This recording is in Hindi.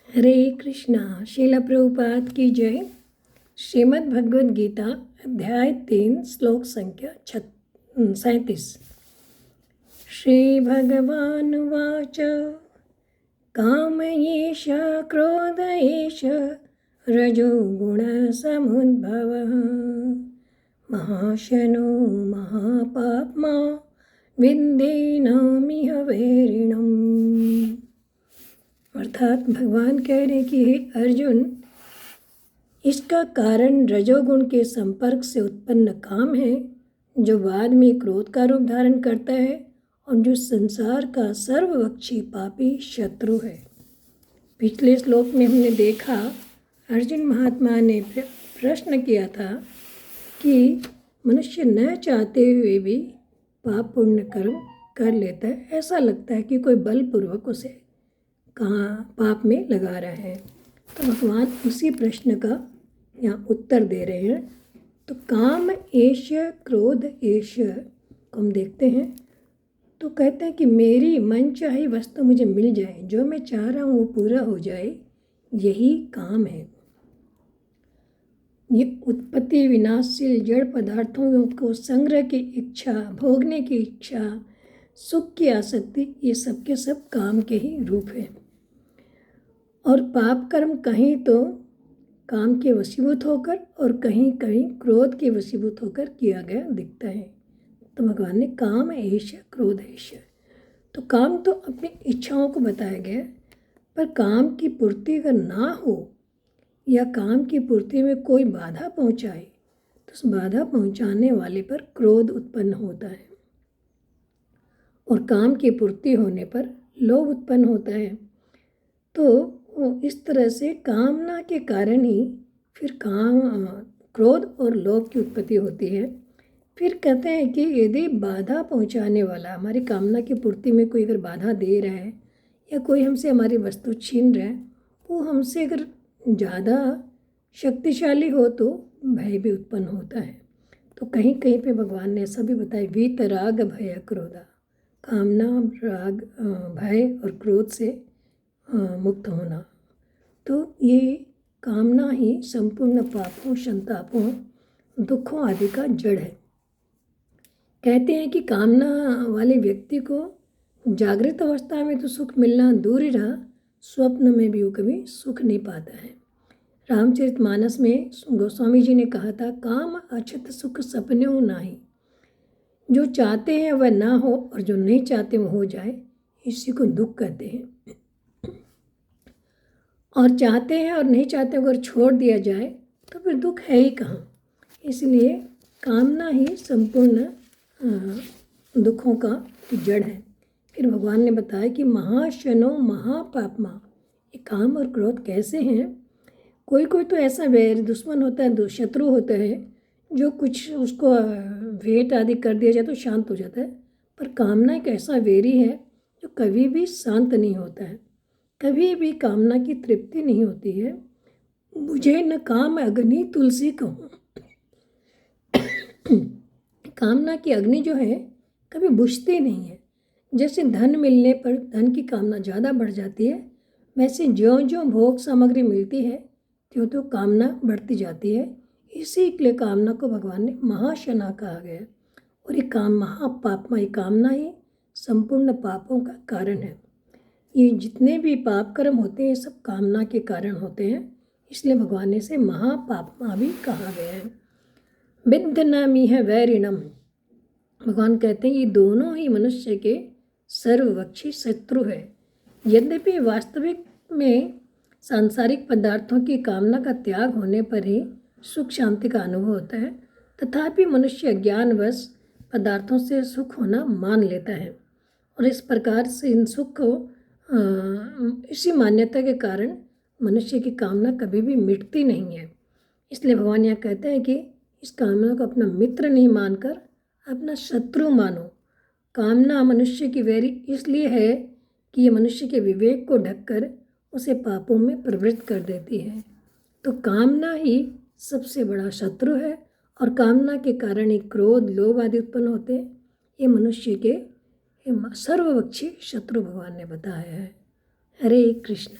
हरे कृष्णा। श्रील प्रभुपाद की जय। श्रीमद् भगवद गीता अध्याय 3 श्लोक संख्या 37। श्री भगवानुवाच काम एष क्रोध एष रजोगुणसमुद्भवः महाशनो महापाप्मा विद्धेनमिह वैरिणम्। अर्थात भगवान कह रहे कि हे अर्जुन, इसका कारण रजोगुण के संपर्क से उत्पन्न काम है, जो बाद में क्रोध का रूप धारण करता है और जो संसार का सर्वभक्षी पापी शत्रु है। पिछले श्लोक में हमने देखा, अर्जुन महात्मा ने प्रश्न किया था कि मनुष्य न चाहते हुए भी पाप पुण्य कर्म कर लेता है। ऐसा लगता है कि कोई बलपूर्वक उसे पाप में लगा रहा है। तो भगवान उसी प्रश्न का यहाँ उत्तर दे रहे हैं। तो काम एष क्रोध एष को हम देखते हैं तो कहते हैं कि मेरी मन चाही वस्तु मुझे मिल जाए, जो मैं चाह रहा हूँ वो पूरा हो जाए, यही काम है। ये उत्पत्ति विनाशशील जड़ पदार्थों को संग्रह की इच्छा, भोगने की इच्छा, सुख की आसक्ति, ये सब के सब काम के ही रूप है। और पाप कर्म कहीं तो काम के वशीभूत होकर और कहीं कहीं क्रोध के वशीभूत होकर किया गया दिखता है। तो भगवान ने काम एष क्रोध एष, तो काम तो अपनी इच्छाओं को बताया गया, पर काम की पूर्ति अगर ना हो या काम की पूर्ति में कोई बाधा पहुंचाए तो उस बाधा पहुंचाने वाले पर क्रोध उत्पन्न होता है। और काम की पूर्ति होने पर लोभ उत्पन्न होता है। तो इस तरह से कामना के कारण ही फिर क्रोध और लोभ की उत्पत्ति होती है। फिर कहते हैं कि यदि बाधा पहुंचाने वाला हमारी कामना की पूर्ति में कोई अगर बाधा दे रहा है या कोई हमसे हमारी वस्तु छीन रहा है, वो हमसे अगर ज़्यादा शक्तिशाली हो तो भय भी उत्पन्न होता है। तो कहीं कहीं पे भगवान ने ऐसा भी बताया, वीतराग भय क्रोधा, कामना, राग, भय और क्रोध से मुक्त होना। तो ये कामना ही संपूर्ण पापों, संतापों, दुखों आदि का जड़ है। कहते हैं कि कामना वाले व्यक्ति को जागृत अवस्था में तो सुख मिलना दूर ही रहा, स्वप्न में भी वो कभी सुख नहीं पाता है। रामचरितमानस में गोस्वामी जी ने कहा था, काम अछत सुख सपन्यों नाही, जो चाहते हैं वह ना हो और जो नहीं चाहते वो हो जाए, इसी को दुख कहते हैं। और चाहते हैं और नहीं चाहते अगर छोड़ दिया जाए तो फिर दुख है ही कहाँ। इसलिए कामना ही संपूर्ण दुखों का जड़ है। फिर भगवान ने बताया कि महाशनो महापापमा, ये काम और क्रोध कैसे हैं। कोई कोई तो ऐसा वैर दुश्मन होता है, शत्रु होता है, जो कुछ उसको भेंट आदि कर दिया जाए तो शांत हो जाता है। पर कामना एक ऐसा वैरी है जो कभी भी शांत नहीं होता है, कभी भी कामना की तृप्ति नहीं होती है। मुझे न काम अग्नि तुलसी कहूँ। कामना की अग्नि जो है कभी बुझती नहीं है। जैसे धन मिलने पर धन की कामना ज़्यादा बढ़ जाती है, वैसे ज्यों ज्यों भोग सामग्री मिलती है त्यों त्यों कामना बढ़ती जाती है। इसी के लिए कामना को भगवान ने महाशना कहा गया। और ये महापापमा, ये कामना ही संपूर्ण पापों का कारण है। ये जितने भी पाप कर्म होते हैं सब कामना के कारण होते हैं, इसलिए भगवान ने इसे महापापमा भी कहा गया है। विद्धनामिह वैरिणम, भगवान कहते हैं ये दोनों ही मनुष्य के सर्वभक्षी शत्रु है। यद्यपि वास्तविक में सांसारिक पदार्थों की कामना का त्याग होने पर ही सुख शांति का अनुभव होता है, तथापि मनुष्य ज्ञानवश पदार्थों से सुख होना मान लेता है और इस प्रकार से इन सुख को इसी मान्यता के कारण मनुष्य की कामना कभी भी मिटती नहीं है। इसलिए भगवान यहाँ कहते हैं कि इस कामना को अपना मित्र नहीं मानकर अपना शत्रु मानो। कामना मनुष्य की वैरी इसलिए है कि ये मनुष्य के विवेक को ढककर उसे पापों में प्रवृत्त कर देती है। तो कामना ही सबसे बड़ा शत्रु है और कामना के कारण ही क्रोध, लोभ आदि उत्पन्न होते हैं। ये मनुष्य के सर्वभक्षी शत्रु भगवान ने बताया है। हरे कृष्ण।